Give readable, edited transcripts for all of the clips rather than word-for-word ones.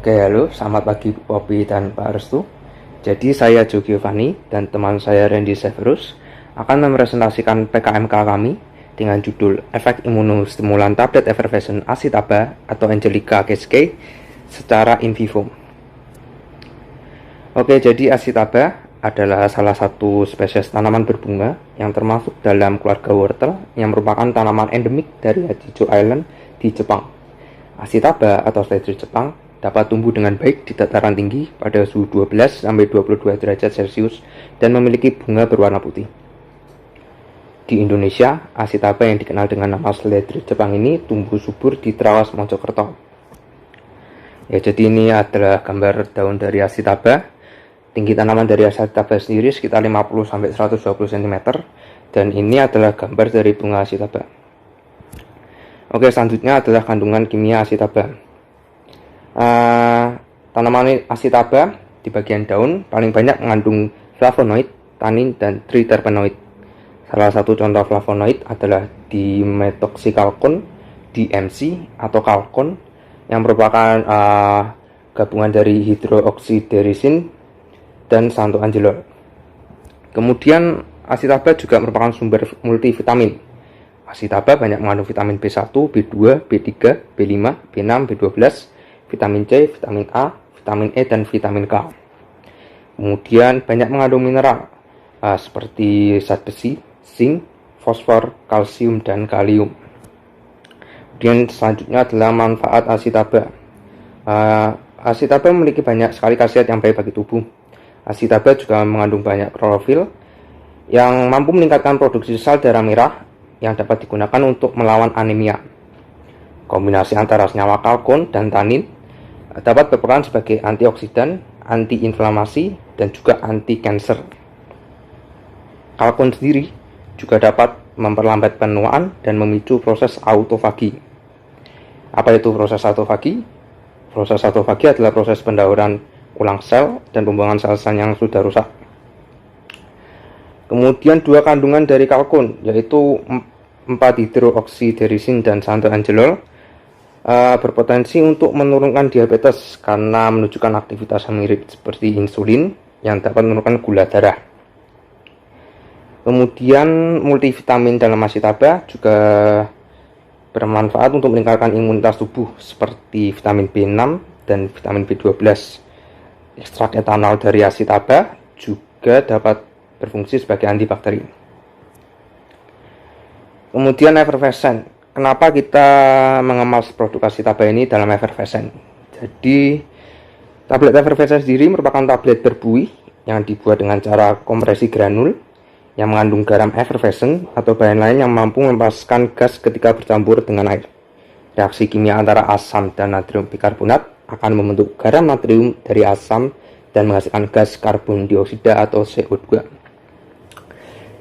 Oke, halo, selamat pagi Poppy dan Pak Restu. Jadi saya Jo Giovanni dan teman saya Randy Severus akan mepresentasikan PKMK kami dengan judul Efek Imunostimulan Tablet Effervescent Acitaba atau Angelica Cascade secara in vivo. Oke, jadi Acitaba adalah salah satu spesies tanaman berbunga yang termasuk dalam keluarga wortel yang merupakan tanaman endemik dari Hachijo Island di Jepang. Acitaba atau seledri Jepang dapat tumbuh dengan baik di dataran tinggi pada suhu 12-22 derajat Celcius dan memiliki bunga berwarna putih. Di Indonesia, Acitaba yang dikenal dengan nama seledri Jepang ini tumbuh subur di Trawas Mojokerto. Ya, jadi ini adalah gambar daun dari Acitaba. Tinggi tanaman dari Acitaba sendiri sekitar 50-120 cm dan ini adalah gambar dari bunga Acitaba. Oke, selanjutnya adalah kandungan kimia Acitaba. Tanaman Acitaba di bagian daun paling banyak mengandung flavonoid, tanin, dan triterpenoid. Salah satu contoh flavonoid adalah dimetoxycalcone, DMC atau calcone yang merupakan gabungan dari hydroxyderisin dan xanthoangelol. Kemudian Acitaba juga merupakan sumber multivitamin. Acitaba banyak mengandung vitamin B1, B2, B3, B5, B6, B12, vitamin C, vitamin A, vitamin E, dan vitamin K. Kemudian banyak mengandung mineral seperti zat besi, zinc, fosfor, kalsium, dan kalium. Kemudian selanjutnya adalah manfaat Acitaba. Acitaba memiliki banyak sekali khasiat yang baik bagi tubuh. Acitaba juga mengandung banyak klorofil yang mampu meningkatkan produksi sel darah merah yang dapat digunakan untuk melawan anemia. Kombinasi antara senyawa kalkon dan tanin dapat berperan sebagai antioksidan, antiinflamasi, dan juga anti-kanker. Kalkon sendiri juga dapat memperlambat penuaan dan memicu proses autofagi. Apa itu proses autofagi? Proses autofagi adalah proses pendauran ulang sel dan pembuangan sel-sel yang sudah rusak. Kemudian dua kandungan dari kalkon yaitu 4-hidroxyderisin dan xanthoangelol berpotensi untuk menurunkan diabetes karena menunjukkan aktivitas yang mirip seperti insulin yang dapat menurunkan gula darah. Kemudian multivitamin dalam Acitaba juga bermanfaat untuk meningkatkan imunitas tubuh seperti vitamin B6 dan vitamin B12. Ekstrak etanol dari Acitaba juga dapat berfungsi sebagai antibakteri. Kemudian effervescent. Kenapa kita mengemas produk Acitaba ini dalam effervescent? Jadi, tablet effervescent sendiri merupakan tablet berbuih yang dibuat dengan cara kompresi granul yang mengandung garam effervescent atau bahan lain yang mampu melepaskan gas ketika bercampur dengan air. Reaksi kimia antara asam dan natrium bikarbonat akan membentuk garam natrium dari asam dan menghasilkan gas karbon dioksida atau CO2.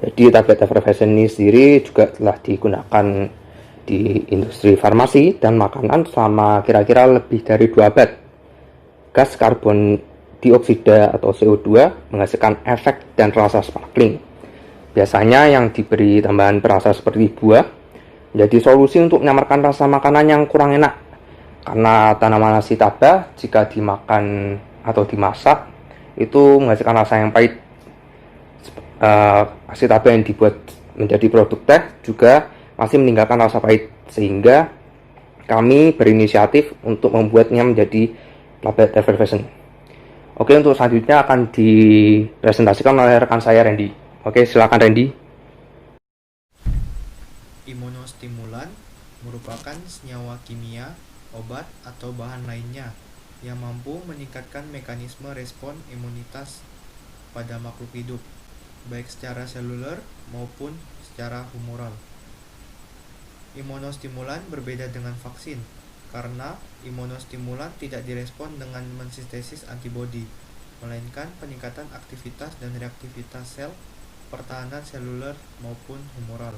Jadi tablet effervescent ini sendiri juga telah digunakan di industri farmasi dan makanan selama kira-kira lebih dari 2 abad. Gas karbon dioksida atau CO2 menghasilkan efek dan rasa sparkling. Biasanya yang diberi tambahan perasa seperti buah menjadi solusi untuk menyamarkan rasa makanan yang kurang enak. Karena tanaman Acitaba jika dimakan atau dimasak itu menghasilkan rasa yang pahit. Acitaba yang dibuat menjadi produk teh juga masih meninggalkan rasa pahit, sehingga kami berinisiatif untuk membuatnya menjadi tablet effervescent. Oke, untuk selanjutnya akan dipresentasikan oleh rekan saya Randy. Oke, silakan Randy. Imunostimulan merupakan senyawa kimia, obat, atau bahan lainnya yang mampu meningkatkan mekanisme respon imunitas pada makhluk hidup, baik secara seluler maupun secara humoral. Imunostimulan berbeda dengan vaksin, karena imunostimulan tidak direspon dengan mensintesis antibodi, melainkan peningkatan aktivitas dan reaktivitas sel, pertahanan seluler maupun humoral.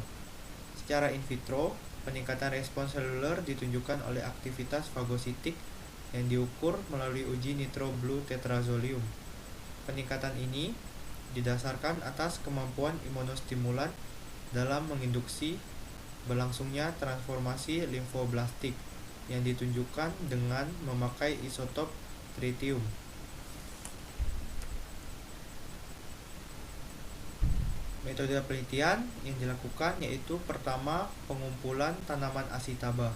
Secara in vitro, peningkatan respons seluler ditunjukkan oleh aktivitas fagositik yang diukur melalui uji nitroglutetrazolium. Peningkatan ini didasarkan atas kemampuan imunostimulan dalam menginduksi berlangsungnya transformasi limfoblastik yang ditunjukkan dengan memakai isotop tritium. Metode penelitian yang dilakukan yaitu pertama, pengumpulan tanaman Acetaba.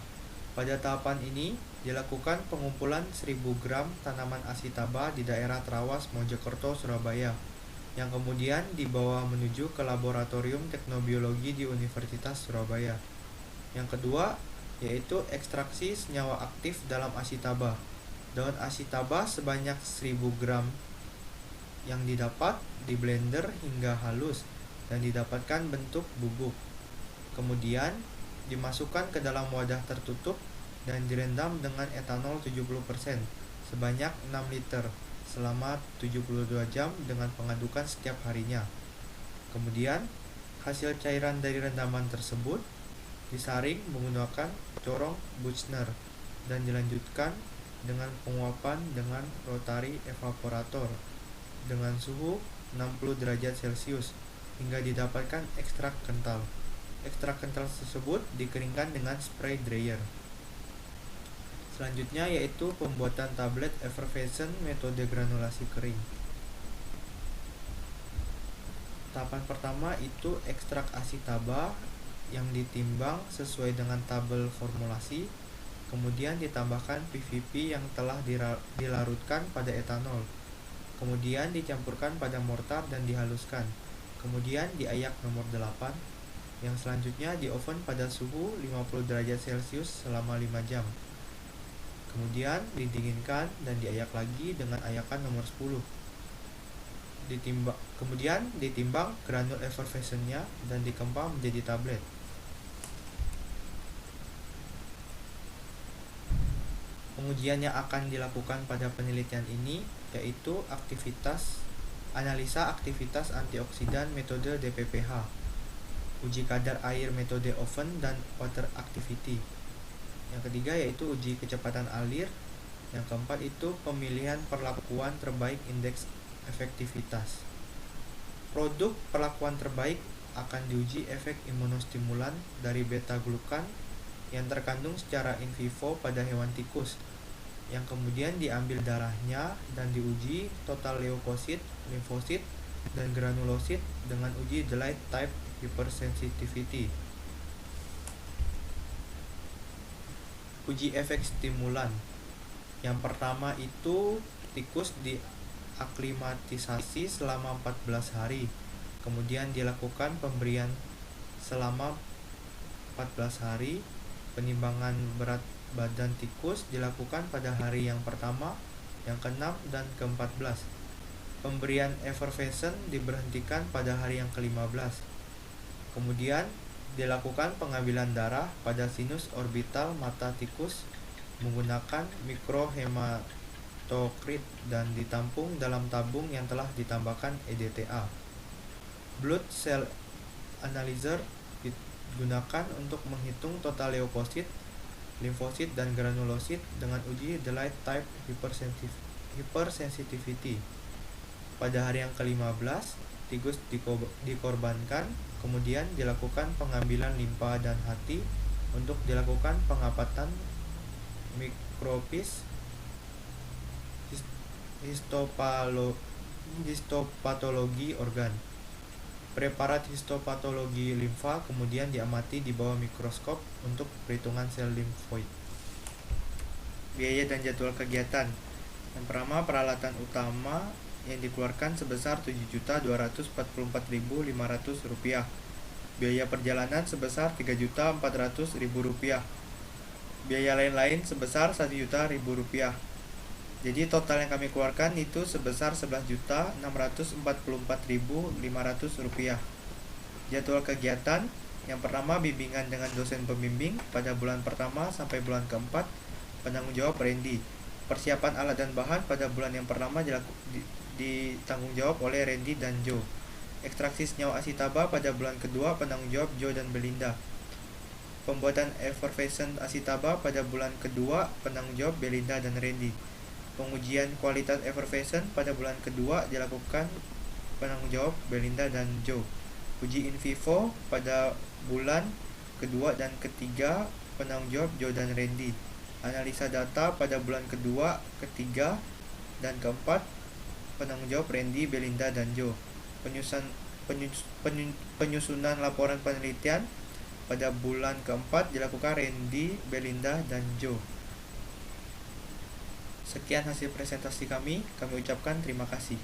Pada tahapan ini, dilakukan pengumpulan 1000 gram tanaman Acetaba di daerah Trawas, Mojokerto, Surabaya, yang kemudian dibawa menuju ke Laboratorium Teknobiologi di Universitas Surabaya. Yang kedua, yaitu ekstraksi senyawa aktif dalam Acetaba. Daun Acetaba sebanyak 1000 gram yang didapat di blender hingga halus dan didapatkan bentuk bubuk. Kemudian dimasukkan ke dalam wadah tertutup dan direndam dengan etanol 70% sebanyak 6 liter selama 72 jam dengan pengadukan setiap harinya. Kemudian hasil cairan dari rendaman tersebut disaring menggunakan corong Buchner dan dilanjutkan dengan penguapan dengan rotary evaporator dengan suhu 60 derajat Celcius hingga didapatkan ekstrak kental. Ekstrak kental tersebut dikeringkan dengan spray dryer. Selanjutnya yaitu pembuatan tablet effervescent metode granulasi kering. Tahapan pertama itu ekstrak Acetaba yang ditimbang sesuai dengan tabel formulasi, kemudian ditambahkan PVP yang telah dilarutkan pada etanol, kemudian dicampurkan pada mortar dan dihaluskan, kemudian diayak nomor 8, yang selanjutnya di oven pada suhu 50 derajat Celcius selama 5 jam. Kemudian didinginkan dan diayak lagi dengan ayakan nomor 10. Kemudian ditimbang granul effervescentnya dan dikempang menjadi tablet. Pengujian yang akan dilakukan pada penelitian ini yaitu analisa aktivitas antioksidan metode DPPH, uji kadar air metode oven dan water activity. Yang ketiga yaitu uji kecepatan alir. Yang keempat itu pemilihan perlakuan terbaik indeks efektivitas. Produk perlakuan terbaik akan diuji efek imunostimulan dari beta-glukan yang terkandung secara in vivo pada hewan tikus, yang kemudian diambil darahnya dan diuji total leukosit, limfosit, dan granulosit dengan uji delayed type hypersensitivity. Uji efek stimulan. Yang pertama itu tikus diaklimatisasi selama 14 hari. Kemudian dilakukan pemberian selama 14 hari. Penimbangan berat badan tikus dilakukan pada hari yang pertama, yang ke-6, dan ke-14. Pemberian effervescent diberhentikan pada hari yang ke-15. Kemudian dilakukan pengambilan darah pada sinus orbital mata tikus menggunakan mikrohematokrit dan ditampung dalam tabung yang telah ditambahkan EDTA. Blood cell analyzer digunakan untuk menghitung total leukosit, limfosit, dan granulosit dengan uji delayed type hypersensitivity. Pada hari yang ke-15, tikus dikorbankan, kemudian dilakukan pengambilan limpa dan hati untuk dilakukan pengapatan mikropis histopatologi organ. Preparat histopatologi limfa kemudian diamati di bawah mikroskop untuk perhitungan sel limfoid. Biaya dan jadwal kegiatan. Yang pertama, peralatan utama yang dikeluarkan sebesar Rp7.244.500. Biaya perjalanan sebesar Rp3.400.000. Biaya lain-lain sebesar Rp1.000.000. Jadi total yang kami keluarkan itu sebesar Rp11.644.500. Jadwal kegiatan. Yang pertama, bimbingan dengan dosen pembimbing pada bulan pertama sampai bulan keempat. Penanggung jawab Randy. Persiapan alat dan bahan pada bulan yang pertama ditanggung jawab oleh Randy dan Joe. Ekstraksi senyawa Acetaba pada bulan kedua penanggung jawab Joe dan Belinda. Pembuatan effervescent Acetaba pada bulan kedua penanggung jawab Belinda dan Randy. Pengujian kualitas effervescent pada bulan kedua dilakukan penanggung jawab Belinda dan Joe. Uji in vivo pada bulan kedua dan ketiga penanggung jawab Joe dan Randy. Analisa data pada bulan kedua, ketiga Dan keempat, penanggung jawab Randy, Belinda, dan Joe. Penyusunan laporan penelitian pada bulan keempat dilakukan Randy, Belinda, dan Joe. Sekian hasil presentasi kami ucapkan terima kasih.